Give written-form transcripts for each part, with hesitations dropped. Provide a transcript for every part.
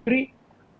3,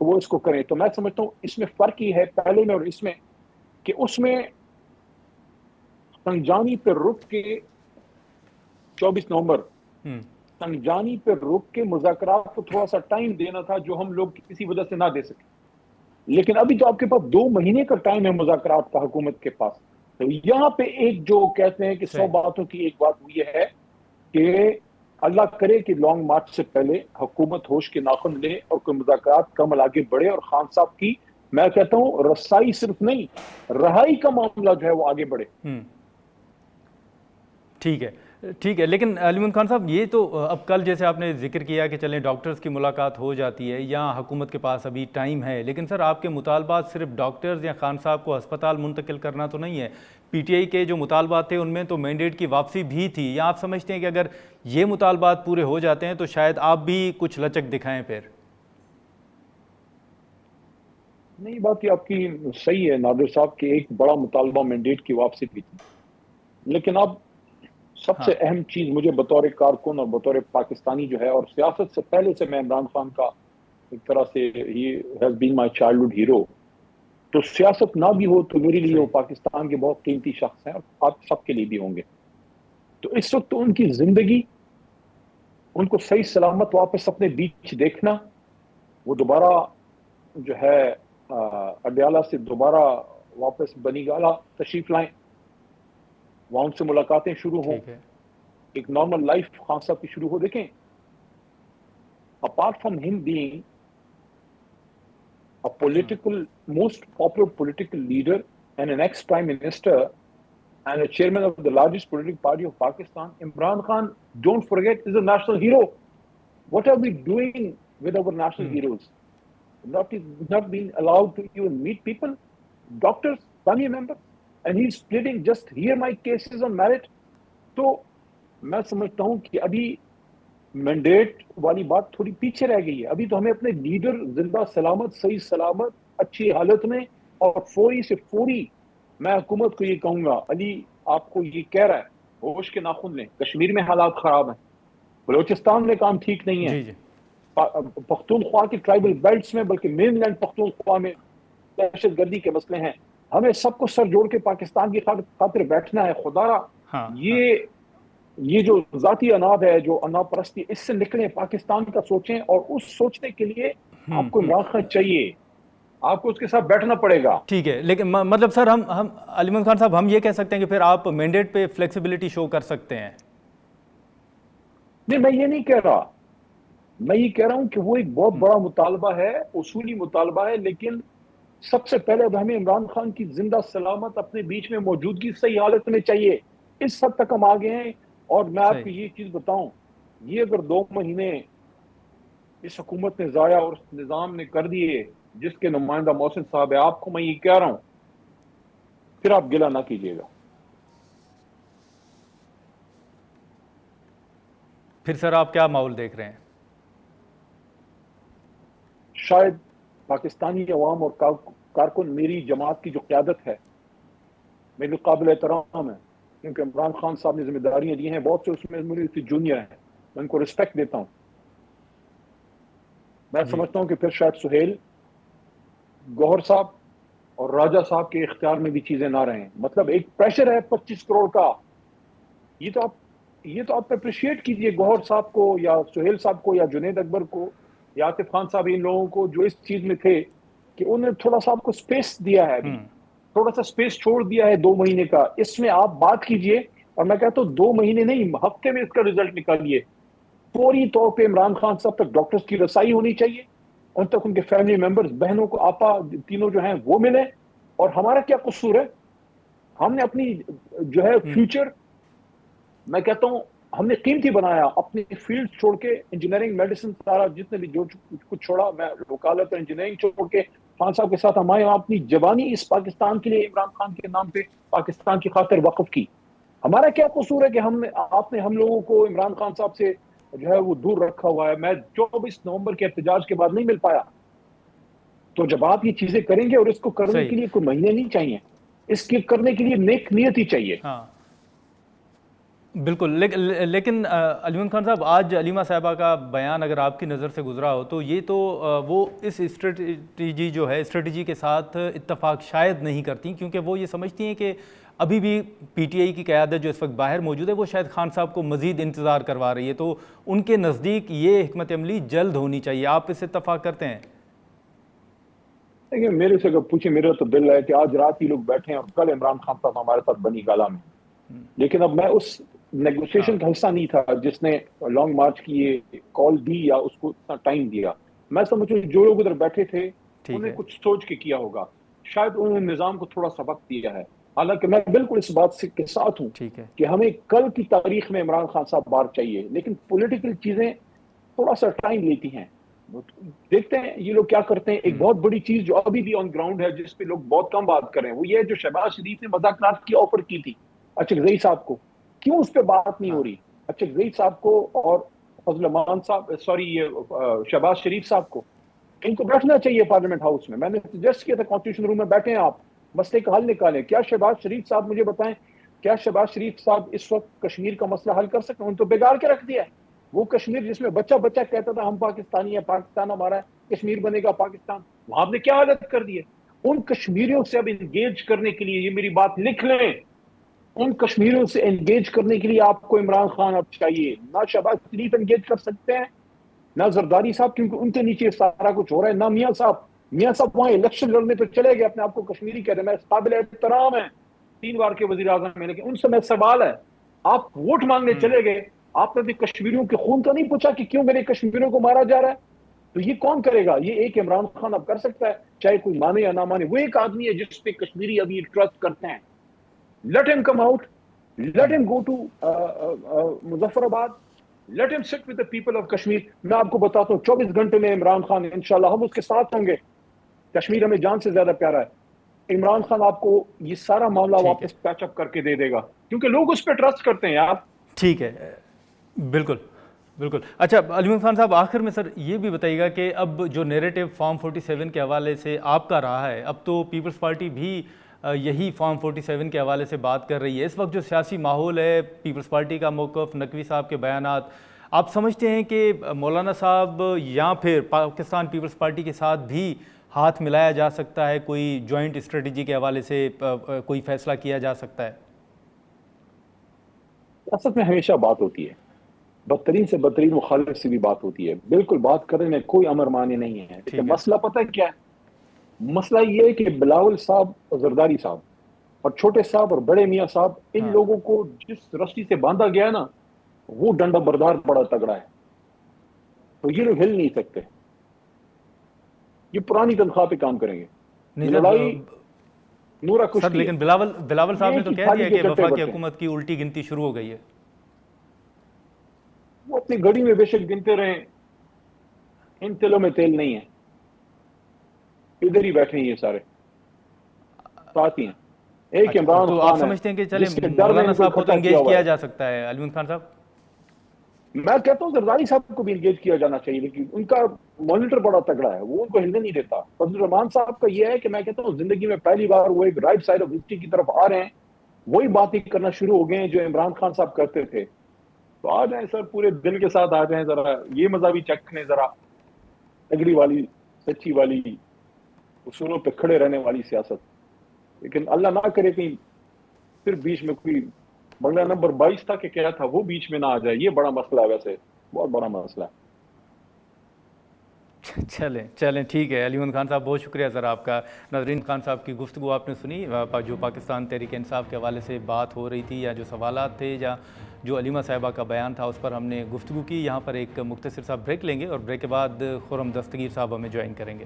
تو وہ اس کو کریں. تو میں سمجھتا ہوں اس میں فرق یہ ہے پہلے میں اور اس میں کہ اس میں سنجانی پہ رک کے 24 نومبر سنجانی پہ رک کے مذاکرات کو تھوڑا سا ٹائم دینا تھا جو ہم لوگ کسی وجہ سے نہ دے سکے. لیکن ابھی تو آپ کے پاس 2 مہینے کا ٹائم ہے مذاکرات کا حکومت کے پاس. تو یہاں پہ ایک جو کہتے ہیں کہ 100 باتوں کی ایک بات یہ ہے کہ اللہ کرے کہ لانگ مارچ سے پہلے حکومت ہوش کے ناخن لے اور کوئی مذاکرات کم آگے بڑھے اور خان صاحب کی میں کہتا ہوں رسائی صرف نہیں رہائی کا معاملہ جو ہے وہ آگے بڑھے. ٹھیک ہے لیکن علی محمد خان صاحب یہ تو اب کل جیسے آپ نے ذکر کیا کہ چلیں ڈاکٹرز کی ملاقات ہو جاتی ہے یا حکومت کے پاس ابھی ٹائم ہے، لیکن سر آپ کے مطالبات صرف ڈاکٹرز یا خان صاحب کو ہسپتال منتقل کرنا تو نہیں ہے. پی ٹی آئی کے جو مطالبات تھے ان میں تو مینڈیٹ کی واپسی بھی تھی، یا آپ سمجھتے ہیں کہ اگر یہ مطالبات پورے ہو جاتے ہیں تو شاید آپ بھی کچھ لچک دکھائیں؟ پھر نہیں، بات یہ آپ کی صحیح ہے نادر صاحب کہ ایک بڑا مطالبہ مینڈیٹ کی واپسی بھی تھی، لیکن اب سب سے اہم چیز مجھے بطور کارکن اور بطور پاکستانی جو ہے اور سیاست سے پہلے سے میں عمران خان کا ایک طرح سے he has been my childhood hero, تو سیاست نہ بھی ہو تو میرے لیے وہ پاکستان کے بہت قیمتی شخص ہیں اور آپ سب کے لیے بھی ہوں گے. تو اس وقت تو ان کی زندگی ان کو صحیح سلامت واپس اپنے بیچ دیکھنا، وہ دوبارہ جو ہے اڈیالہ سے دوبارہ واپس بنی گالہ تشریف لائیں، وہاں ان سے ملاقاتیں شروع ہوں، ایک نارمل لائف خان صاحب کی شروع ہو. دیکھیں اپارٹ فرام ہم being a political, most popular political leader and an ex-prime minister and a chairman of the largest political party of Pakistan, Imran Khan, don't forget, is a national hero. What are we doing with our national heroes? Not being allowed to even meet people, doctors, family members, and he's pleading just hear my cases on merit. تو میں سمجھتا ہوں کہ ابھی mandate والی بات تھوڑی پیچھے رہ گئی ہے. ابھی تو ہمیں اپنے لیڈر زندہ سلامت صحیح سلامت اچھی حالت میں اور فوری سے فوری میں حکومت کو یہ کہوں گا علی آپ کو یہ کہہ رہا ہے ہوش کے ناخن لیں. کشمیر میں حالات خراب ہیں، بلوچستان میں کام ٹھیک نہیں ہے، پختونخوا کے ٹرائبل بیلٹس میں بلکہ مین لینڈ پختونخوا میں دہشت گردی کے مسئلے ہیں. ہمیں سب کو سر جوڑ کے پاکستان کی خاطر بیٹھنا ہے. خدا را یہ جو ذاتی اناد ہے، جو انا پرستی، اس سے نکلیں، پاکستان کا سوچیں، اور اس سوچنے کے لیے آپ کو عمران خان چاہیے، آپ کو اس کے ساتھ بیٹھنا پڑے گا. ٹھیک ہے لیکن مطلب سر ہم علی محمد خان صاحب ہم یہ کہہ سکتے ہیں کہ پھر آپ مینڈیٹ پہ فلیکسیبلٹی شو کر سکتے ہیں؟ نہیں، میں یہ نہیں کہہ رہا، میں یہ کہہ رہا ہوں کہ وہ ایک بہت بڑا مطالبہ ہے، اصولی مطالبہ ہے، لیکن سب سے پہلے اب ہمیں عمران خان کی زندہ سلامت اپنے بیچ میں موجودگی صحیح حالت میں چاہیے. اس حد تک ہم آگے ہیں. اور میں آپ کو یہ چیز بتاؤں، یہ اگر 2 مہینے اس حکومت نے ضائع اور اس نظام نے کر دیے جس کے نمائندہ محسن صاحب ہے، آپ کو میں یہ کہہ رہا ہوں پھر آپ گلہ نہ کیجیے گا. پھر سر آپ کیا ماحول دیکھ رہے ہیں؟ شاید پاکستانی عوام اور کارکن میری جماعت کی جو قیادت ہے میرے قابل احترام ہے، کیونکہ عمران خان صاحب نے ذمہ داریاں دی ہیں، بہت سے اس میں میرے جونیئر ہیں، میں ان کو رسپیکٹ دیتا ہوں. میں سمجھتا ہوں کہ پھر شاید سہیل، گوہر صاحب اور راجہ صاحب کے اختیار میں بھی چیزیں نہ رہیں. مطلب ایک پریشر ہے 25 کروڑ کا، یہ تو آپ اپریشیٹ کیجئے گوہر صاحب کو یا سہیل صاحب کو یا جنید اکبر کو یا عاطف خان صاحب، ان لوگوں کو جو اس چیز میں تھے کہ انہوں نے تھوڑا سا آپ کو سپیس دیا ہے، ابھی تھوڑا سا سپیس چھوڑ دیا ہے 2 مہینے کا. اس میں آپ بات کیجئے، اور میں کہتا ہوں 2 مہینے نہیں، ہفتے میں اس کا رزلٹ نکالیے. فوری طور پہ عمران خان صاحب تک ڈاکٹرز کی رسائی ہونی چاہیے، ان تک ان کے فیملی ممبرز، بہنوں کو، آپا تینوں جو ہیں وہ ملیں. اور ہمارا کیا قصور ہے؟ ہم نے اپنی جو ہے فیوچر، میں کہتا ہوں ہم نے قیمتی بنایا، اپنی فیلڈ چھوڑ کے، انجینئرنگ، میڈیسن، سارا جتنے بھی جو کچھ چھوڑا، میں وکالت اور انجینئرنگ چھوڑ کے خان صاحب کے ساتھ ہمارے اپنی جوانی اس پاکستان کے لیے عمران خان کے نام پہ پاکستان کی خاطر وقف کی. ہمارا کیا قصور ہے کہ آپ نے ہم لوگوں کو عمران خان صاحب سے جو ہے وہ دور رکھا ہوا ہے. میں 24 نومبر کے احتجاج کے بعد نہیں مل پایا. تو جب آپ یہ چیزیں کریں گے، اور اس کو کرنے کے لیے کوئی مہینے نہیں چاہیے، اس کے کرنے کے لیے نیک نیت ہی چاہیے. بالکل، لیکن علیمن خان صاحب، آج علیمہ صاحبہ کا بیان اگر آپ کی نظر سے گزرا ہو تو یہ تو وہ اس اسٹریٹجی کے ساتھ اتفاق شاید نہیں کرتی، کیونکہ وہ یہ سمجھتی ہیں کہ ابھی بھی پی ٹی آئی کی قیادت جو اس وقت باہر موجود ہے وہ شاید خان صاحب کو مزید انتظار کروا رہی ہے، تو ان کے نزدیک یہ حکمت عملی جلد ہونی چاہیے۔ آپ اس سے اتفاق کرتے ہیں؟ دیکھیں، میرے سے اگر پوچھیں، میرا تو دل ہے کہ آج رات ہی لوگ بیٹھے ہیں اور کل عمران خان صاحب ہمارے ساتھ بنی گالا میں، لیکن اب میں اس نیگوسیشن کا حصہ نہیں تھا جس نے لانگ مارچ کی یہ کال دی یا اس کو اتنا ٹائم دیا۔ میں سمجھوں جو لوگ ادھر بیٹھے تھے انہوں نے کچھ سوچ کے کیا ہوگا، شاید انہوں نے نظام کو تھوڑا سبق دیا ہے۔ حالانکہ میں بالکل اس بات کے ساتھ ہوں کہ ہمیں کل کی تاریخ میں عمران خان صاحب باہر چاہیے، لیکن پولیٹیکل چیزیں تھوڑا سا ٹائم لیتی ہیں۔ دیکھتے ہیں یہ لوگ کیا کرتے ہیں۔ ایک بہت بڑی چیز جو ابھی بھی آن گراؤنڈ ہے، جس پہ لوگ بہت کم بات کر رہے ہیں، وہ یہ ہے جو شہباز شریف نے مذاکرات کی آفر کی تھی اچکزئی صاحب کو، کیوں اس پہ بات نہیں ہو رہی؟ اچکزئی صاحب کو اور فضل امان صاحب، شہباز شریف صاحب کو، ان کو بیٹھنا چاہیے پارلیمنٹ ہاؤس میں۔ میں نے سجیسٹ کیا تھا کانسٹیٹیوشن روم میں بیٹھیں، آپ مسئلے کا حل نکالیں۔ کیا شہباز شریف صاحب مجھے بتائیں، کیا شہباز شریف صاحب اس وقت کشمیر کا مسئلہ حل کر سکتے ہیں؟ ان تو بگاڑ کے رکھ دیا ہے وہ کشمیر جس میں بچہ بچہ کہتا تھا ہم پاکستانی ہیں، پاکستان ہمارا ہے، کشمیر بنے گا پاکستان، وہاں آپ نے کیا حالت کر دی ہے؟ ان کشمیریوں سے اب انگیج کرنے کے لیے، یہ میری بات لکھ لیں، ان کشمیریوں سے انگیج کرنے کے لیے آپ کو عمران خان اب چاہیے۔ نہ شہباز شریف انگیج کر سکتے ہیں، نہ زرداری صاحب، کیونکہ ان کے نیچے سارا کچھ ہو رہا ہے، نہ میاں صاحب وہاں الیکشن لڑنے پہ چلے گئے، اپنے آپ کو کشمیری کہتے ہیں، میں قابل احترام ہیں، 3 بار کے وزیر اعظم ہیں، لیکن ان سے میں سوال ہے، آپ ووٹ مانگنے چلے گئے، آپ نے بھی کشمیریوں کے خون کا نہیں پوچھا کہ کیوں میرے کشمیریوں کو مارا جا رہا ہے؟ تو یہ کون کرے گا؟ یہ ایک عمران خان اب کر سکتا ہے، چاہے کوئی مانے یا نہ مانے۔ وہ ایک آدمی ہے جس پہ کشمیری ابھی ٹرسٹ کرتے ہیں۔ لیٹ ہم کم آؤٹ، لیٹ ہم گو ٹو مظفر آباد، لیٹ ہم sit with the people of Kashmir. میں آپ کو بتاتا ہوں 24 گھنٹے میں عمران خان انشاءاللہ ہم اس کے ساتھ ہوں گے۔ کشمیر ہمیں جان سے زیادہ پیارا ہے۔ عمران خان آپ کو یہ سارا معاملہ واپس پیچ اپ کر کے دے دے گا، کیونکہ لوگ اس پہ ٹرسٹ کرتے ہیں یار۔ ٹھیک ہے، بالکل بالکل۔ اچھا علیمن خان صاحب، آخر میں سر یہ بھی بتائیے گا کہ اب جو نیریٹو فارم 47 کے حوالے سے آپ کا رہا ہے، اب تو پیپلز پارٹی بھی یہی فارم 47 کے حوالے سے بات کر رہی ہے۔ اس وقت جو سیاسی ماحول ہے، پیپلز پارٹی کا موقف، نقوی صاحب کے بیانات، آپ سمجھتے ہیں کہ مولانا صاحب یا پھر پاکستان پیپلز پارٹی کے ساتھ بھی ہاتھ ملایا جا سکتا ہے، کوئی جوائنٹ اسٹریٹجی کے حوالے سے کوئی فیصلہ کیا جا سکتا ہے؟ سیاست میں ہمیشہ بات ہوتی ہے، بدترین سے بدترین مخالف سے بھی بات ہوتی ہے، بالکل بات کرنے میں کوئی امر مانے نہیں ہے، لیکن مسئلہ پتہ کیا ہے؟ مسئلہ یہ ہے کہ بلاول صاحب اور زرداری صاحب اور چھوٹے صاحب اور بڑے میاں صاحب، ان لوگوں کو جس رسی سے باندھا گیا ہے نا، وہ ڈنڈا بردار بڑا تگڑا ہے، تو یہ لوگ ہل نہیں سکتے، یہ پرانی تنخواہ پہ کام کریں گے۔ لڑائی نورا کشتی سر، لیکن بلاول صاحب نے تو کہہ دیا کہ وفاقی حکومت کی الٹی گنتی شروع ہو گئی ہے۔ وہ اپنی گھڑی میں بے شک گنتے رہیں، ان تلوں میں تیل نہیں ہے، ادھر ہی بیٹھے ہیں یہ سارے ساتھ ہی ہیں۔ ایک عمران تو خان آپ سمجھتے ہیں کہ چلے مولانا صاحب کو تو انگیج کیا جا سکتا ہے؟ علیمن خان صاحب، میں کہتا ہوں زرداری صاحب کو بھی انگیج کیا جانا چاہیے، لیکن ان کا مانیٹر بڑا تگڑا ہے، وہ ان کو ہلنے نہیں دیتا۔ فضل الرحمان صاحب کا یہ ہے کہ میں کہتا ہوں زندگی میں پہلی بار وہ ایک رائٹ سائڈ آف ہسٹری کی طرف آ رہے ہیں، وہی باتیں کرنا شروع ہو گئے ہیں جو عمران خان صاحب کرتے تھے۔ تو آ جائیں سر، پورے دل کے ساتھ آ جائیں، ذرا یہ مزہ بھی چکھ لیں، ذرا تگڑی والی، سچی والی، اصولوں پہ کھڑے رہنے والی سیاست۔ لیکن اللہ نہ کرے کہیں پھر بیچ میں کوئی بنگلہ نمبر 22 تھا کہ کیا تھا، وہ بیچ میں نہ آ جائے، یہ بڑا مسئلہ ہے، ویسے بہت بڑا مسئلہ ہے۔ چلیں ٹھیک ہے علیمن خان صاحب، بہت شکریہ سر آپ کا۔ ناظرین، خان صاحب کی گفتگو آپ نے سنی، جو پاکستان تحریک انصاف کے حوالے سے بات ہو رہی تھی، یا جو سوالات تھے، یا جو علیمہ صاحبہ کا بیان تھا، اس پر ہم نے گفتگو کی۔ یہاں پر ایک مختصر سا بریک لیں گے اور بریک کے بعد خرم دستگیر صاحب ہمیں جوائن کریں گے۔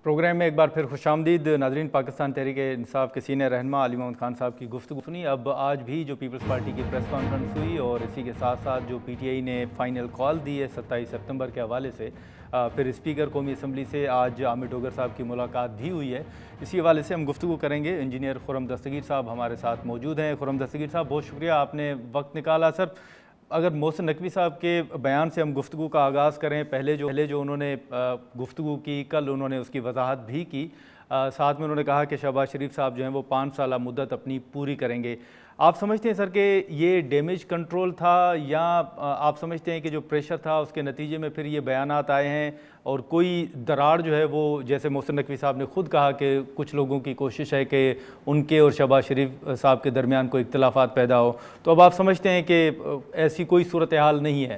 پروگرام میں ایک بار پھر خوش آمدید ناظرین۔ پاکستان تحریک انصاف کے سینئر رہنما علی محمد خان صاحب کی گفتگو سنی۔ اب آج بھی جو پیپلز پارٹی کی پریس کانفرنس ہوئی، اور اسی کے ساتھ ساتھ جو پی ٹی آئی نے فائنل کال دی ہے 27 سپتمبر کے حوالے سے، پھر اسپیکر قومی اسمبلی سے آج عامر ڈوگر صاحب کی ملاقات بھی ہوئی ہے، اسی حوالے سے ہم گفتگو کریں گے۔ انجینئر خرم دستگیر صاحب ہمارے ساتھ موجود ہیں۔ خرم دستگیر صاحب، بہت شکریہ، آپ نے وقت نکالا۔ سر، اگر محسن نقوی صاحب کے بیان سے ہم گفتگو کا آغاز کریں، پہلے جو انہوں نے گفتگو کی، کل انہوں نے اس کی وضاحت بھی کی، ساتھ میں انہوں نے کہا کہ شہباز شریف صاحب جو ہیں وہ 5 سالہ مدت اپنی پوری کریں گے۔ آپ سمجھتے ہیں سر کہ یہ ڈیمیج کنٹرول تھا، یا آپ سمجھتے ہیں کہ جو پریشر تھا اس کے نتیجے میں پھر یہ بیانات آئے ہیں، اور کوئی دراڑ جو ہے وہ جیسے محسن نقوی صاحب نے خود کہا کہ کچھ لوگوں کی کوشش ہے کہ ان کے اور شہباز شریف صاحب کے درمیان کوئی اختلافات پیدا ہو، تو اب آپ سمجھتے ہیں کہ ایسی کوئی صورتحال نہیں ہے؟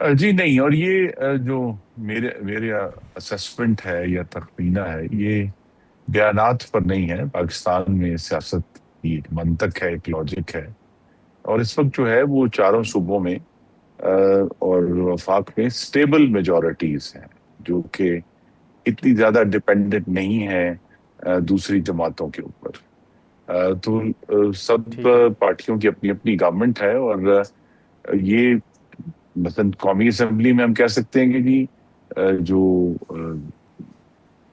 جی نہیں، اور یہ جو میرے اسسمنٹ ہے یا تخمینہ ہے، یہ بیانات پر نہیں ہے۔ پاکستان میں سیاست کی ایک منطق ہے، ایک لاجک ہے، اور اس وقت جو ہے وہ چاروں صوبوں میں اور وفاق میں سٹیبل میجورٹیز ہیں، جو کہ اتنی زیادہ ڈیپینڈنٹ نہیں ہے دوسری جماعتوں کے اوپر۔ تو سب پارٹیوں کی اپنی اپنی گورنمنٹ ہے، اور یہ مثلا قومی اسمبلی میں ہم کہہ سکتے ہیں کہ جی جو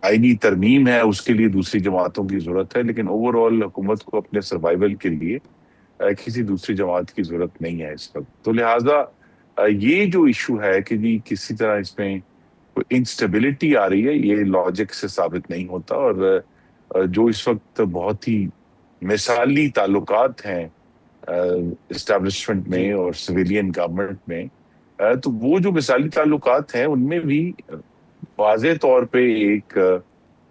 آئینی ترمیم ہے اس کے لیے دوسری جماعتوں کی ضرورت ہے، لیکن اوور آل حکومت کو اپنے سروائیول کے لیے کسی دوسری جماعت کی ضرورت نہیں ہے اس وقت۔ تو لہٰذا یہ جو ایشو ہے کہ جی کسی طرح اس میں کوئی انسٹیبلٹی آ رہی ہے، یہ لاجک سے ثابت نہیں ہوتا، اور جو اس وقت بہت ہی مثالی تعلقات ہیں اسٹیبلشمنٹ میں اور سویلین گورنمنٹ میں، تو وہ جو مثالی تعلقات ہیں ان میں بھی واضح طور پہ ایک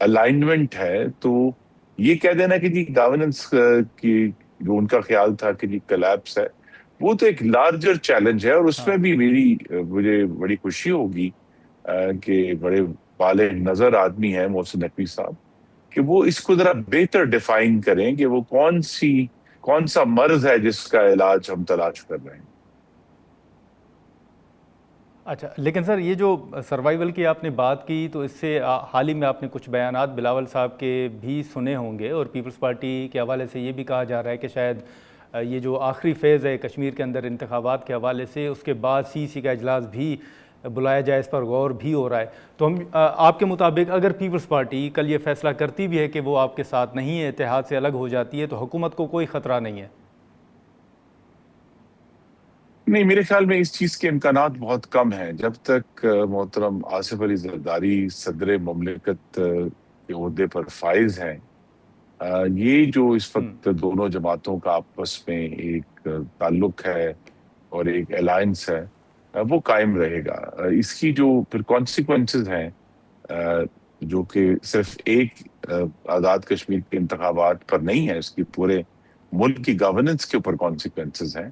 الائنمنٹ ہے۔ تو یہ کہہ دینا کہ جی گورننس کی جو ان کا خیال تھا کہ جی کلیپس ہے، وہ تو ایک لارجر چیلنج ہے، اور اس میں بھی مجھے بڑی خوشی ہوگی کہ بڑے بالغ نظر آدمی ہیں محسن نقوی صاحب، کہ وہ اس کو ذرا بہتر ڈیفائن کریں کہ وہ کون سا مرض ہے جس کا علاج ہم تلاش کر رہے ہیں۔ اچھا، لیکن سر یہ جو سروائیول کی آپ نے بات کی، تو اس سے حال ہی میں آپ نے کچھ بیانات بلاول صاحب کے بھی سنے ہوں گے، اور پیپلز پارٹی کے حوالے سے یہ بھی کہا جا رہا ہے کہ شاید یہ جو آخری فیز ہے کشمیر کے اندر انتخابات کے حوالے سے، اس کے بعد سی کا اجلاس بھی بلایا جائے، اس پر غور بھی ہو رہا ہے۔ تو ہم آپ کے مطابق اگر پیپلز پارٹی کل یہ فیصلہ کرتی بھی ہے کہ وہ آپ کے ساتھ نہیں ہے، اتحاد سے الگ ہو جاتی ہے، تو حکومت کو کوئی خطرہ نہیں ہے؟ نہیں، میرے خیال میں اس چیز کے امکانات بہت کم ہیں۔ جب تک محترم آصف علی زرداری صدر مملکت کے عہدے پر فائز ہیں، یہ جو اس وقت دونوں جماعتوں کا آپس میں ایک تعلق ہے اور ایک الائنس ہے، وہ قائم رہے گا۔ اس کی جو پھر کانسیکوینسز ہیں، جو کہ صرف ایک آزاد کشمیر کے انتخابات پر نہیں ہے، اس کی پورے ملک کی گورننس کے اوپر کانسیکوینسز ہیں،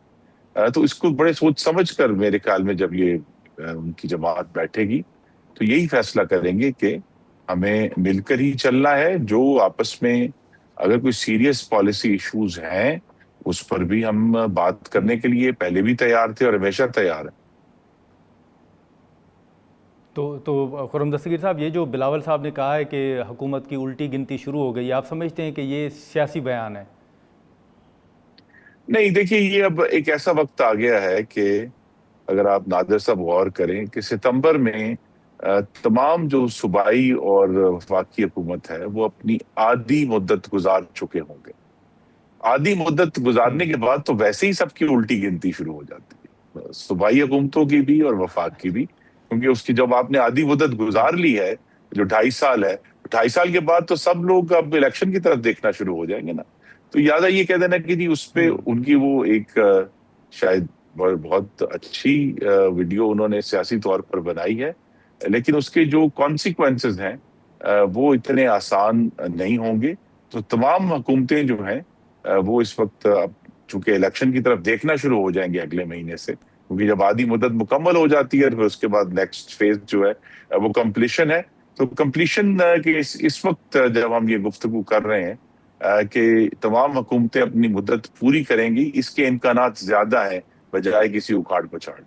تو اس کو بڑے سوچ سمجھ کر میرے خیال میں جب یہ ان کی جماعت بیٹھے گی تو یہی فیصلہ کریں گے کہ ہمیں مل کر ہی چلنا ہے۔ جو آپس میں اگر کوئی سیریس پالیسی ایشوز ہیں اس پر بھی ہم بات کرنے کے لیے پہلے بھی تیار تھے اور ہمیشہ تیار ہیں۔ تو خرم دستگیر صاحب، یہ جو بلاول صاحب نے کہا ہے کہ حکومت کی الٹی گنتی شروع ہو گئی، آپ سمجھتے ہیں کہ یہ سیاسی بیان ہے؟ نہیں، دیکھیے یہ اب ایک ایسا وقت آ گیا ہے کہ اگر آپ نادر صاحب غور کریں کہ ستمبر میں تمام جو صوبائی اور وفاقی حکومت ہے وہ اپنی آدھی مدت گزار چکے ہوں گے۔ آدھی مدت گزارنے کے بعد تو ویسے ہی سب کی الٹی گنتی شروع ہو جاتی ہے، صوبائی حکومتوں کی بھی اور وفاق کی بھی، کیونکہ اس کی جب آپ نے آدھی مدت گزار لی ہے جو 2.5 سال ہے، 2.5 سال کے بعد تو سب لوگ اب الیکشن کی طرف دیکھنا شروع ہو جائیں گے نا۔ تو یاد ہے یہ کہہ دینا کہ جی اس پہ ان کی وہ ایک شاید بہت اچھی ویڈیو انہوں نے سیاسی طور پر بنائی ہے، لیکن اس کے جو کانسیکوینسز ہیں وہ اتنے آسان نہیں ہوں گے۔ تو تمام حکومتیں جو ہیں وہ اس وقت اب چونکہ الیکشن کی طرف دیکھنا شروع ہو جائیں گے اگلے مہینے سے، کیونکہ جب آدھی مدت مکمل ہو جاتی ہے پھر اس کے بعد نیکسٹ فیز جو ہے وہ کمپلیشن ہے۔ تو کمپلیشن کے اس وقت جب ہم یہ گفتگو کر رہے ہیں کہ تمام حکومتیں اپنی مدت پوری کریں گی، اس کے امکانات زیادہ ہیں بجائے کسی اکھاڑ پچھاڑ۔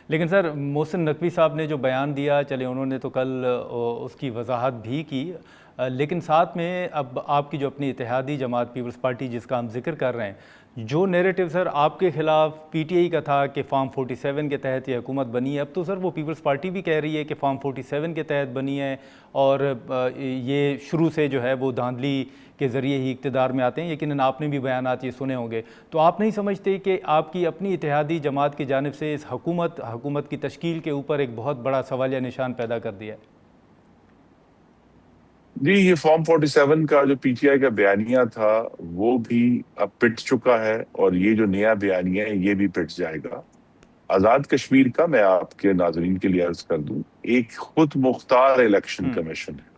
لیکن سر محسن نقوی صاحب نے جو بیان دیا، چلے انہوں نے تو کل اس کی وضاحت بھی کی، لیکن ساتھ میں اب آپ کی جو اپنی اتحادی جماعت پیپلز پارٹی جس کا ہم ذکر کر رہے ہیں، جو نیریٹو سر آپ کے خلاف پی ٹی آئی کا تھا کہ فارم 47 کے تحت یہ حکومت بنی ہے، اب تو سر وہ پیپلز پارٹی بھی کہہ رہی ہے کہ فارم 47 کے تحت بنی ہے اور یہ شروع سے جو ہے وہ دھاندلی کے ذریعے ہی اقتدار میں آتے ہیں۔ یقیناً آپ نے بھی بیانات یہ سنے ہوں گے، تو آپ نہیں سمجھتے کہ آپ کی اپنی اتحادی جماعت کی جانب سے اس حکومت کی تشکیل کے اوپر ایک بہت بڑا سوالیہ نشان پیدا کر دیا ہے؟ جی، یہ فارم 47 کا جو پی ٹی آئی کا بیانیہ تھا وہ بھی اب پٹ چکا ہے، اور یہ جو نیا بیانیہ ہے یہ بھی پٹ جائے گا۔ آزاد کشمیر کا میں آپ کے ناظرین کے لیے عرض کر دوں، ایک خود مختار الیکشن کمیشن ہے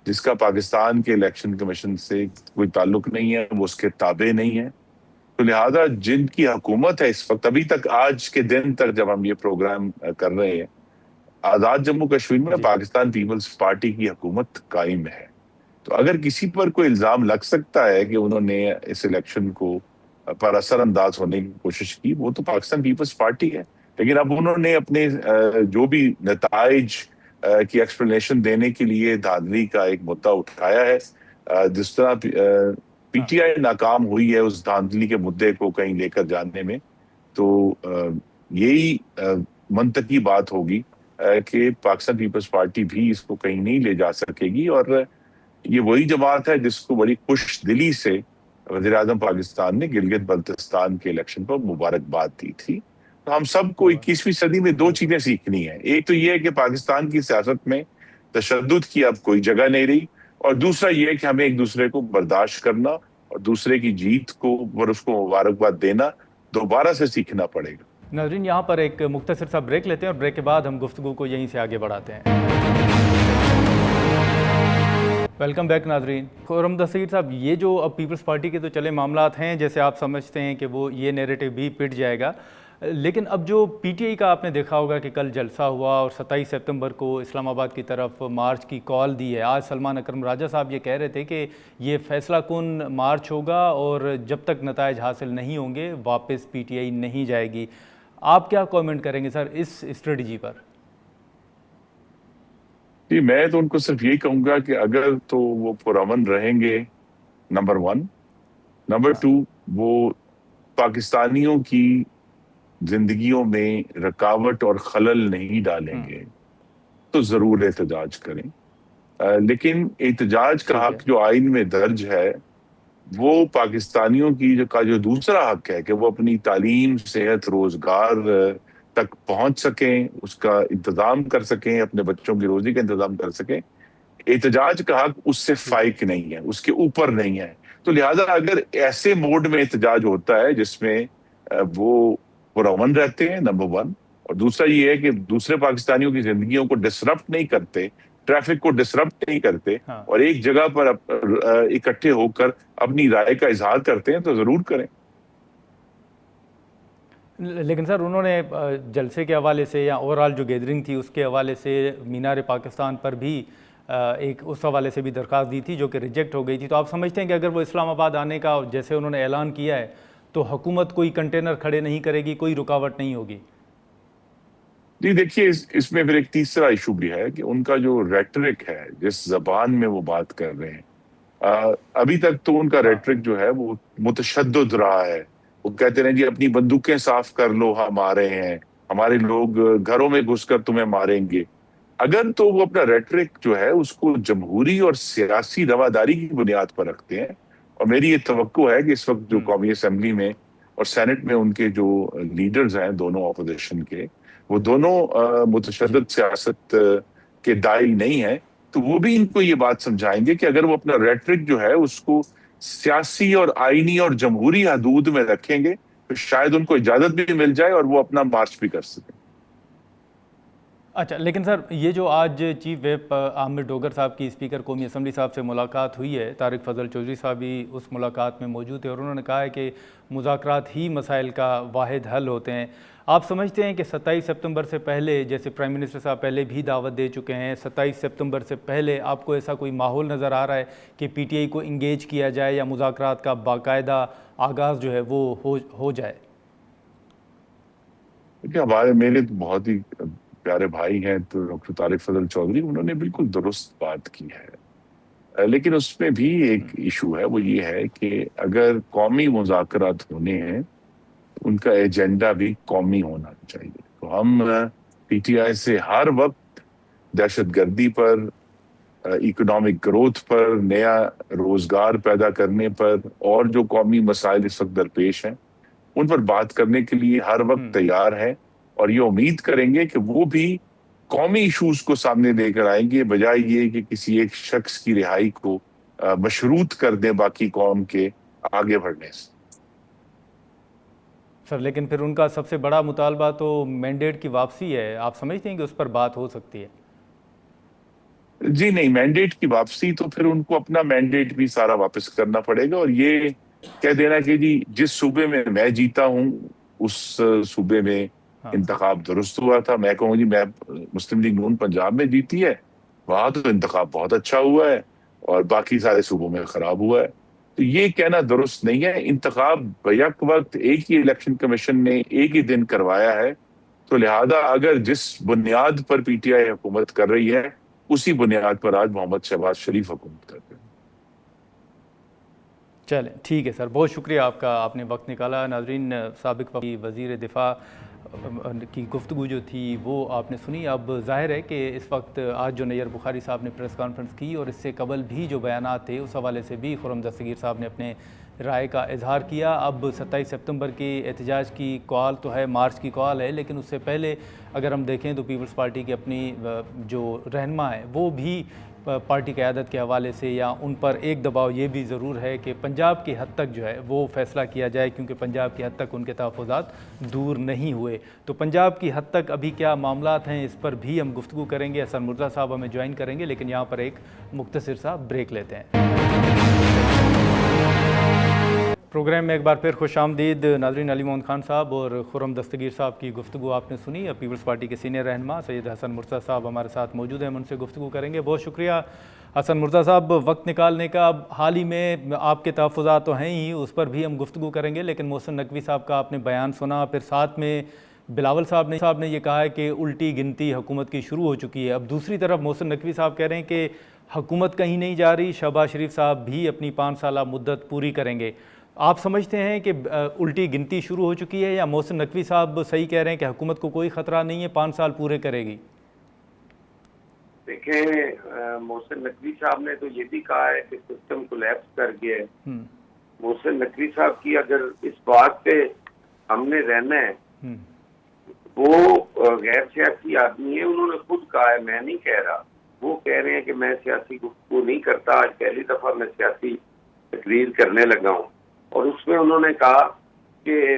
جس کا پاکستان کے الیکشن کمیشن سے کوئی تعلق نہیں ہے، وہ اس کے تابع نہیں ہے۔ تو لہٰذا جن کی حکومت ہے اس وقت، ابھی تک آج کے دن تک جب ہم یہ پروگرام کر رہے ہیں، آزاد جموں کشمیر میں پاکستان پیپلز پارٹی کی حکومت قائم ہے۔ تو اگر کسی پر کوئی الزام لگ سکتا ہے کہ انہوں نے اس الیکشن کو پر اثر انداز ہونے کی کوشش کی، وہ تو پاکستان پیپلز پارٹی ہے۔ لیکن اب انہوں نے اپنے جو بھی نتائج کی ایکسپلینیشن دینے کے لیے دھاندلی کا ایک مدعا اٹھایا ہے، جس طرح پی ٹی آئی ناکام ہوئی ہے اس دھاندلی کے مدعے کو کہیں لے کر جانے میں، تو یہی منطقی بات ہوگی کہ پاکستان پیپلز پارٹی بھی اس کو کہیں نہیں لے جا سکے گی۔ اور یہ وہی جماعت ہے جس کو بڑی خوش دلی سے وزیر اعظم پاکستان نے گلگت بلتستان کے الیکشن پر مبارکباد دی تھی۔ تو ہم سب کو 21ویں صدی میں دو چیزیں سیکھنی ہیں، ایک تو یہ ہے کہ پاکستان کی سیاست میں تشدد کی اب کوئی جگہ نہیں رہی، اور دوسرا یہ ہے کہ ہمیں ایک دوسرے کو برداشت کرنا اور دوسرے کی جیت کو اور اس کو مبارکباد دینا دوبارہ سے سیکھنا پڑے گا۔ ناظرین، یہاں پر ایک مختصر سا بریک لیتے ہیں اور بریک کے بعد ہم گفتگو کو یہیں سے آگے بڑھاتے ہیں۔ ویلکم بیک ناظرین۔ خرم دستگیر صاحب، یہ جو اب پیپلز پارٹی کے تو چلے معاملات ہیں، جیسے آپ سمجھتے ہیں کہ وہ یہ نیریٹو بھی پٹ جائے گا، لیکن اب جو پی ٹی آئی کا آپ نے دیکھا ہوگا کہ کل جلسہ ہوا اور 27 سپتمبر کو اسلام آباد کی طرف مارچ کی کال دی ہے۔ آج سلمان اکرم راجہ صاحب یہ کہہ رہے تھے کہ یہ فیصلہ کن مارچ ہوگا اور جب تک نتائج حاصل نہیں ہوں گے واپس پی ٹی آئی نہیں جائے گی۔ آپ کیا کومنٹ کریں گے سر اس اسٹریٹجی پر؟ جی، میں تو ان کو صرف یہی کہوں گا کہ اگر تو وہ پرامن رہیں گے، نمبر 1، نمبر 2، وہ پاکستانیوں کی زندگیوں میں رکاوٹ اور خلل نہیں ڈالیں گے تو ضرور احتجاج کریں۔ لیکن احتجاج کا حق جو آئین میں درج ہے، وہ پاکستانیوں کی جو دوسرا حق ہے کہ وہ اپنی تعلیم، صحت، روزگار تک پہنچ سکیں، اس کا انتظام کر سکیں، اپنے بچوں کی روزی کا انتظام کر سکیں، احتجاج کا حق اس سے فائق نہیں ہے، اس کے اوپر نہیں ہے۔ تو لہٰذا اگر ایسے موڈ میں احتجاج ہوتا ہے جس میں وہ پرامن رہتے ہیں، نمبر 1، اور دوسرا یہ ہے کہ دوسرے پاکستانیوں کی زندگیوں کو ڈسرپٹ نہیں کرتے، ٹریفک کو ڈسرپٹ نہیں کرتے، اور ایک جگہ پر اکٹھے ہو کر اپنی رائے کا اظہار کرتے ہیں، تو ضرور کریں۔ لیکن سر انہوں نے جلسے کے حوالے سے یا اوورال جو گیدرنگ تھی اس کے حوالے سے مینار پاکستان پر بھی ایک اس حوالے سے بھی درخواست دی تھی جو کہ ریجیکٹ ہو گئی تھی۔ تو آپ سمجھتے ہیں کہ اگر وہ اسلام آباد آنے کا جیسے انہوں نے اعلان کیا ہے تو حکومت کوئی کنٹینر کھڑے نہیں کرے گی، کوئی رکاوٹ نہیں ہوگی؟ جی دیکھیے، اس میں پھر ایک تیسرا ایشو بھی ہے کہ ان کا جو ریٹرک ہے، جس زبان میں وہ بات کر رہے ہیں، ابھی تک تو ان کا ریٹرک جو ہے وہ متشدد رہا ہے۔ وہ کہتے رہے جی اپنی بندوقیں صاف کر لو، ہم آ رہے ہیں، ہمارے لوگ گھروں میں گھس کر تمہیں ماریں گے۔ اگر تو وہ اپنا ریٹرک جو ہے اس کو جمہوری اور سیاسی رواداری کی بنیاد پر رکھتے ہیں، اور میری یہ توقع ہے کہ اس وقت جو قومی اسمبلی میں اور سینٹ میں ان کے جو لیڈرز ہیں دونوں اپوزیشن کے، وہ دونوں متشدد سیاست کے داعی نہیں ہیں، تو وہ بھی ان کو یہ بات سمجھائیں گے کہ اگر وہ اپنا ریٹرک جو ہے اس کو سیاسی اور آئینی اور جمہوری حدود میں رکھیں گے تو شاید ان کو اجازت بھی مل جائے اور وہ اپنا مارچ بھی کر سکیں۔ اچھا، لیکن سر یہ جو آج چیف ویپ عامر ڈوگر صاحب کی اسپیکر قومی اسمبلی صاحب سے ملاقات ہوئی ہے، طارق فضل چودھری صاحب بھی اس ملاقات میں موجود تھے اور انہوں نے کہا ہے کہ مذاکرات ہی مسائل کا واحد حل ہوتے ہیں۔ آپ سمجھتے ہیں کہ 27 سپتمبر سے پہلے، جیسے پرائم منسٹر صاحب پہلے بھی دعوت دے چکے ہیں، 27 سپتمبر سے پہلے آپ کو ایسا کوئی ماحول نظر آ رہا ہے کہ پی ٹی آئی کو انگیج کیا جائے یا مذاکرات کا باقاعدہ آغاز جو ہے وہ ہو جائے؟ دیکھیے، میرے تو بہت ہی پیارے بھائی ہیں تو ڈاکٹر طارق فضل چودھری، انہوں نے بالکل درست بات کی ہے۔ لیکن اس میں بھی ایک ایشو ہے، وہ یہ ہے کہ اگر قومی مذاکرات ہونے ہیں ان کا ایجنڈا بھی قومی ہونا چاہیے. تو ہم پی ٹی آئی سے ہر وقت دہشت گردی پر، اکنامک گروتھ پر، نیا روزگار پیدا کرنے پر اور جو قومی مسائل اس وقت درپیش ہیں ان پر بات کرنے کے لیے ہر وقت تیار ہیں، اور یہ امید کریں گے کہ وہ بھی قومی ایشوز کو سامنے لے کر آئیں گے، بجائے یہ کہ کسی ایک شخص کی رہائی کو مشروط کر دیں باقی قوم کے آگے بڑھنے سے. سر لیکن پھر ان کا سب سے بڑا مطالبہ تو مینڈیٹ کی واپسی ہے، آپ سمجھتے ہیں کہ اس پر بات ہو سکتی ہے؟ جی نہیں، مینڈیٹ کی واپسی تو پھر ان کو اپنا مینڈیٹ بھی سارا واپس کرنا پڑے گا، اور یہ کہہ دینا کہ جی جس صوبے میں جیتا ہوں اس صوبے میں انتخاب درست ہوا تھا. میں کہوں جی میں مسلم لیگ نون پنجاب میں جیتی ہے، وہاں تو انتخاب بہت اچھا ہوا ہے اور باقی سارے صوبوں میں خراب ہوا ہے. تو یہ کہنا درست نہیں ہے. انتخاب بیک وقت ایک ہی الیکشن کمیشن نے ایک ہی دن کروایا ہے، تو لہذا اگر جس بنیاد پر پی ٹی آئی حکومت کر رہی ہے اسی بنیاد پر آج محمد شہباز شریف حکومت کرتے ہیں. چلیں ٹھیک ہے سر، بہت شکریہ آپ کا، آپ نے وقت نکالا. ناظرین، سابق وزیر دفاع کی گفتگو جو تھی وہ آپ نے سنی. اب ظاہر ہے کہ اس وقت آج جو نیئر بخاری صاحب نے پریس کانفرنس کی اور اس سے قبل بھی جو بیانات تھے اس حوالے سے بھی خرم دستگیر صاحب نے اپنے رائے کا اظہار کیا. اب 27 ستمبر کی احتجاج کی کال تو ہے، مارچ کی کال ہے، لیکن اس سے پہلے اگر ہم دیکھیں تو پیپلز پارٹی کی اپنی جو رہنما ہے وہ بھی پارٹی قیادت کے حوالے سے یا ان پر ایک دباؤ یہ بھی ضرور ہے کہ پنجاب کی حد تک جو ہے وہ فیصلہ کیا جائے، کیونکہ پنجاب کی حد تک ان کے تحفظات دور نہیں ہوئے. تو پنجاب کی حد تک ابھی کیا معاملات ہیں اس پر بھی ہم گفتگو کریں گے. حسن مرزا صاحب ہمیں جوائن کریں گے، لیکن یہاں پر ایک مختصر سا بریک لیتے ہیں. پروگرام میں ایک بار پھر خوش آمدید. ناظرین، علی محمد خان صاحب اور خرم دستگیر صاحب کی گفتگو آپ نے سنی. پیپلز پارٹی کے سینئر رہنما سید حسن مرزا صاحب ہمارے ساتھ موجود ہیں، ہم ان سے گفتگو کریں گے. بہت شکریہ حسن مرزا صاحب وقت نکالنے کا. اب حال ہی میں آپ کے تحفظات تو ہیں ہی، اس پر بھی ہم گفتگو کریں گے، لیکن محسن نقوی صاحب کا آپ نے بیان سنا، پھر ساتھ میں بلاول صاحب نے یہ کہا ہے کہ الٹی گنتی حکومت کی شروع ہو چکی ہے. اب دوسری طرف محسن نقوی صاحب کہہ رہے ہیں کہ حکومت کہیں نہیں جا رہی، شہباز شریف صاحب بھی اپنی 5 سالہ مدت پوری کریں گے. آپ سمجھتے ہیں کہ الٹی گنتی شروع ہو چکی ہے، یا محسن نقوی صاحب صحیح کہہ رہے ہیں کہ حکومت کو کوئی خطرہ نہیں ہے، 5 سال پورے کرے گی؟ دیکھیں، محسن نقوی صاحب نے تو یہ بھی کہا ہے کہ سسٹم کولیپس کر گیا ہے. محسن نقوی صاحب کی اگر اس بات پہ ہم نے رہنا ہے، وہ غیر سیاسی آدمی ہے، انہوں نے خود کہا ہے، میں نہیں کہہ رہا. وہ کہہ رہے ہیں کہ میں سیاسی گفتگو نہیں کرتا، آج پہلی دفعہ میں سیاسی تقریر کرنے لگا ہوں. اور اس میں انہوں نے کہا کہ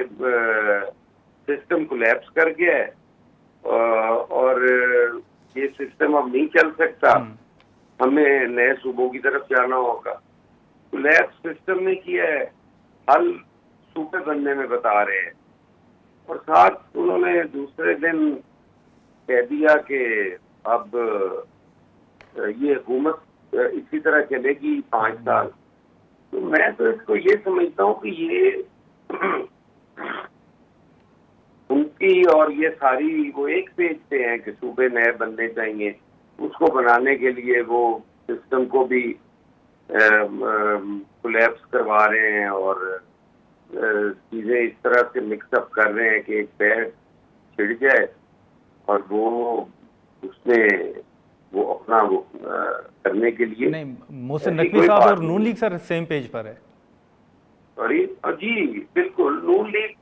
سسٹم کولیپس کر گیا ہے اور یہ سسٹم اب نہیں چل سکتا، ہمیں نئے صوبوں کی طرف جانا ہوگا. کولیپس سسٹم نے کیا ہے، حل صوبے بننے میں بتا رہے ہیں. اور ساتھ انہوں نے دوسرے دن کہہ دیا کہ اب یہ حکومت اسی طرح چلے گی 5 سال. تو میں تو اس کو یہ سمجھتا ہوں کہ یہ ان کی اور یہ ساری وہ ایک پیج پہ ہیں کہ صوبے نئے بننے چاہیے. اس کو بنانے کے لیے وہ سسٹم کو بھی کولیپس کروا رہے ہیں اور چیزیں اس طرح سے مکس اپ کر رہے ہیں کہ ایک پیر چھڑ جائے اور وہ اس میں وہ اپنا وہ کرنے کے لیے. نہیں، محسن نقوی صاحب اور نون لیگ سر سیم پیج پر ہے. جی بالکل. نون لیگ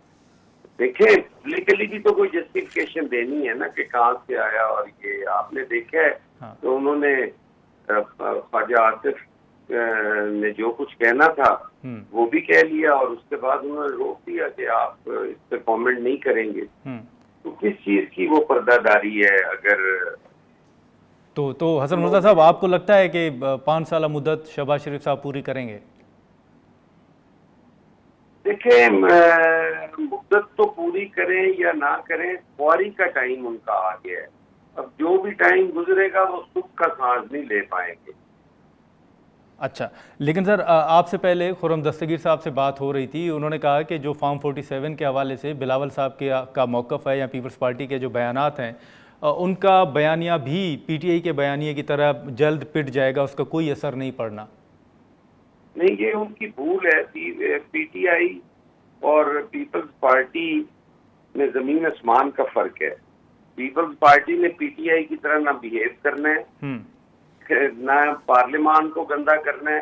دیکھیں پولیٹیکلی بھی تو کوئی جسٹیفیکیشن دینی ہے نا کہ کہاں سے آیا. اور یہ آپ نے دیکھا ہے تو انہوں نے خواجہ عاطف نے جو کچھ کہنا تھا وہ بھی کہہ لیا اور اس کے بعد انہوں نے روک دیا کہ آپ اس پہ کامنٹ نہیں کریں گے. تو کس چیز کی وہ پردہ داری ہے؟ اگر تو حسن مرزا صاحب آپ کو لگتا ہے کہ 5 سالہ مدت شہباز شریف صاحب پوری کریں گے؟ دیکھیں، مدت تو پوری کریں یا نہ کریں، فوری کا ٹائم ان کا آ گیا ہے. اب جو بھی ٹائم گزرے گا وہ سکھ کا سانس نہیں لے پائیں گے. اچھا، لیکن سر آپ سے پہلے خرم دستگیر صاحب سے بات ہو رہی تھی، انہوں نے کہا کہ جو فارم 47 کے حوالے سے بلاول صاحب کا موقف ہے یا پیپلز پارٹی کے جو بیانات ہیں ان کا بیانیہ بھی پی ٹی آئی کے بیانیے کی طرح جلد پٹ جائے گا، اس کا کوئی اثر نہیں پڑنا؟ نہیں، یہ ان کی بھول ہے. پی ٹی آئی اور پیپلز پارٹی میں زمین آسمان کا فرق ہے. پیپلز پارٹی نے پی ٹی آئی کی طرح نہ بہیو کرنا ہے، نہ پارلیمان کو گندا کرنا ہے،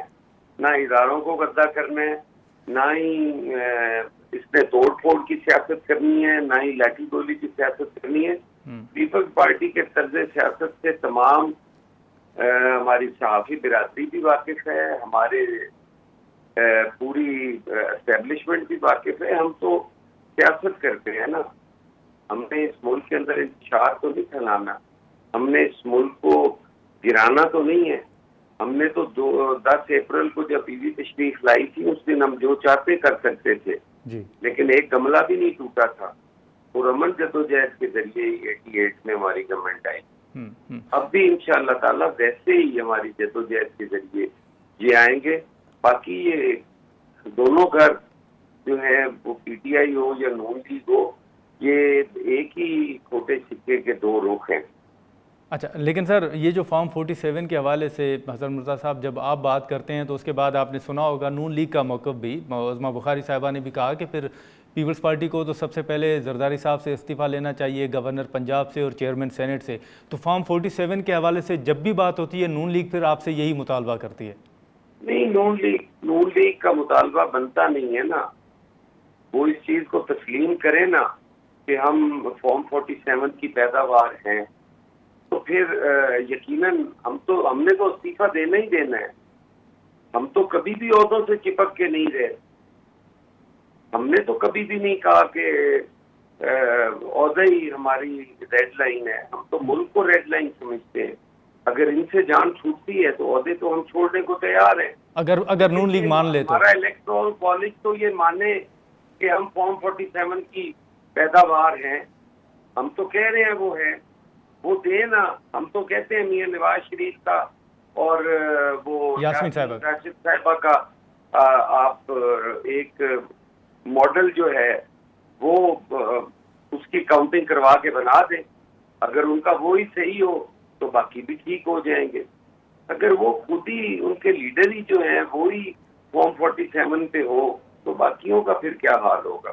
نہ اداروں کو گندا کرنا ہے، نہ ہی اس نے توڑ پھوڑ کی سیاست کرنی ہے، نہ ہی لاٹھی گولی کی سیاست کرنی ہے. پیپلز پارٹی کے طرز سیاست سے تمام ہماری صحافی برادری بھی واقف ہے، ہمارے پوری اسٹیبلشمنٹ بھی واقف ہے. ہم تو سیاست کرتے ہیں نا، ہم نے اس ملک کے اندر انتشار تو نہیں پھیلانا، ہم نے اس ملک کو گرانا تو نہیں ہے. ہم نے تو 10 اپریل کو جب بیوی تشریف لائی تھی اس دن ہم جو چاہتے کر سکتے تھے، لیکن ایک گملہ بھی نہیں ٹوٹا تھا. پرامن جدوجہد کے ذریعے 88 میں ہماری گورنمنٹ آئی. اب بھی انشاءاللہ تعالیٰ ویسے ہی ہماری جدوجہد کے ذریعے یہ آئیں گے. باقی یہ دونوں گھر جو ہے وہ پی ٹی آئی ہو یا نون لیگ ہو، یہ ایک ہی کھوٹے سکے کے دو رخ ہیں. اچھا، لیکن سر یہ جو فارم 47 کے حوالے سے حسن مرزا صاحب جب آپ بات کرتے ہیں تو اس کے بعد آپ نے سنا ہوگا نون لیگ کا موقف بھی، عظمیٰ بخاری صاحبہ نے بھی کہا کہ پھر پیپلز پارٹی کو تو سب سے پہلے زرداری صاحب سے استعفیٰ لینا چاہیے، گورنر پنجاب سے اور چیئرمین سینٹ سے. تو فارم 47 کے حوالے سے جب بھی بات ہوتی ہے نون لیگ پھر آپ سے یہی مطالبہ کرتی ہے؟ نہیں، نون لیگ کا مطالبہ بنتا نہیں ہے نا. وہ اس چیز کو تسلیم کرے نا کہ ہم فارم 47 کی پیداوار ہیں، تو پھر یقیناً ہم نے تو استعفیٰ دینا ہی دینا ہے. ہم تو کبھی بھی عہدوں سے چپک کے نہیں رہے. ہم نے تو کبھی بھی نہیں کہا کہ عہدہ ہی ہماری ریڈ لائن ہے. ہم تو ملک کو ریڈ لائن سمجھتے ہیں. اگر ان سے جان چھوٹتی ہے تو عہدے تو ہم چھوڑنے کو تیار ہیں. اگر نون لیگ مان لے تو ہمارا الیکٹورل کالج تو یہ مانے کہ ہم فارم 47 کی پیداوار ہیں. ہم تو کہہ رہے ہیں وہ ہے، وہ دے نا. ہم تو کہتے ہیں میاں نواز شریف کا اور وہ یاسمین صاحبہ کا آپ ایک ماڈل جو ہے وہ اس کی کاؤنٹنگ کروا کے بنا دیں. اگر ان کا وہی صحیح ہو تو باقی بھی ٹھیک ہو جائیں گے. اگر وہ خود ہی ان کے لیڈر ہی جو ہیں وہی فارم 47 پہ ہو تو باقیوں کا پھر کیا حال ہوگا؟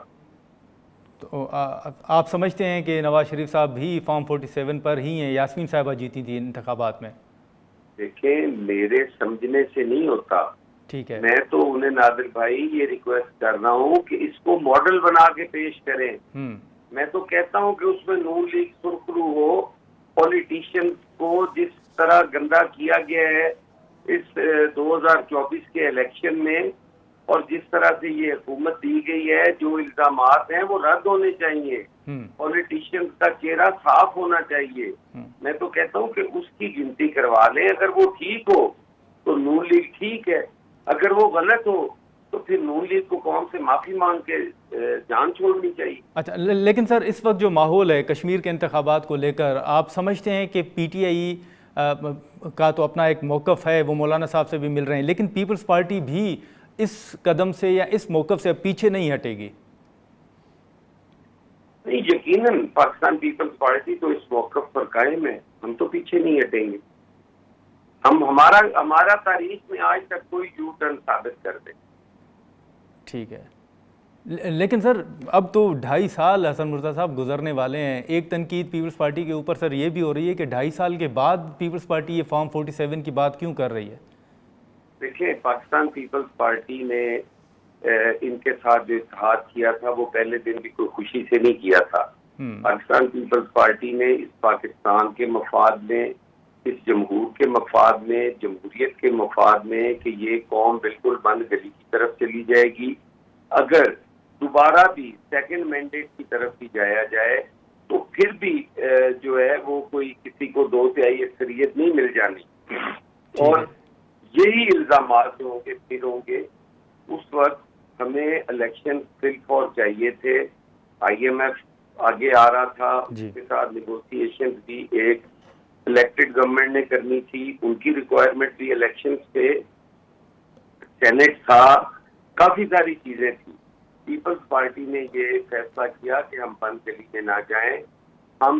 تو آپ سمجھتے ہیں کہ نواز شریف صاحب بھی فارم 47 پر ہی ہیں؟ یاسمین صاحبہ جیتی تھی انتخابات میں. دیکھیں، میرے سمجھنے سے نہیں ہوتا. ٹھیک ہے، میں تو انہیں نادر بھائی یہ ریکویسٹ کر رہا ہوں کہ اس کو ماڈل بنا کے پیش کریں. میں تو کہتا ہوں کہ اس میں نون لیگ سرخرو ہو. پولیٹیشین کو جس طرح گندا کیا گیا ہے اس 2024 کے الیکشن میں اور جس طرح سے یہ حکومت دی گئی ہے، جو الزامات ہیں وہ رد ہونے چاہیے. پولیٹیشین کا چہرہ صاف ہونا چاہیے. میں تو کہتا ہوں کہ اس کی گنتی کروا لیں. اگر وہ ٹھیک ہو تو نون لیگ ٹھیک ہے، اگر وہ غلط ہو تو پھر نون لیگ کو قوم سے معافی مانگ کے جان چھوڑنی چاہیے. اچھا، لیکن سر اس وقت جو ماحول ہے کشمیر کے انتخابات کو لے کر، آپ سمجھتے ہیں کہ پی ٹی آئی کا تو اپنا ایک موقف ہے، وہ مولانا صاحب سے بھی مل رہے ہیں، لیکن پیپلز پارٹی بھی اس قدم سے یا اس موقف سے پیچھے نہیں ہٹے گی؟ نہیں، یقیناً پاکستان پیپلز پارٹی تو اس موقف پر قائم ہے. ہم تو پیچھے نہیں ہٹیں گے. ہمارا تاریخ میں آج تک کوئی یو ٹرن ثابت کر دے. ٹھیک ہے، لیکن سر اب تو 2.5 سال حسن مرزا صاحب گزرنے والے ہیں. ایک تنقید پیپلز پارٹی کے اوپر سر یہ بھی ہو رہی ہے کہ 2.5 سال کے بعد پیپلز پارٹی یہ فارم 47 کی بات کیوں کر رہی ہے؟ دیکھیں، پاکستان پیپلز پارٹی نے ان کے ساتھ جو اتحاد کیا تھا وہ پہلے دن بھی کوئی خوشی سے نہیں کیا تھا. پاکستان پیپلز پارٹی نے اس پاکستان کے مفاد میں، اس جمہور کے مفاد میں، جمہوریت کے مفاد میں کہ یہ قوم بالکل بند گلی کی طرف چلی جائے گی. اگر دوبارہ بھی سیکنڈ مینڈیٹ کی طرف بھی جایا جائے تو پھر بھی جو ہے وہ کوئی کسی کو 2/3 اکثریت نہیں مل جانی. اور یہی الزامات ہوں گے پھر ہوں گے. اس وقت ہمیں الیکشن صرف اور چاہیے تھے. آئی ایم ایف آگے آ رہا تھا، اس کے ساتھ نیگوسیشن بھی ایک الیکٹڈ گورنمنٹ نے کرنی تھی. ان کی ریکوائرمنٹ بھی الیکشن پہ، سینٹ تھا، کافی ساری چیزیں تھیں. پیپلز پارٹی نے یہ فیصلہ کیا کہ ہم بند گلی میں نہ جائیں. ہم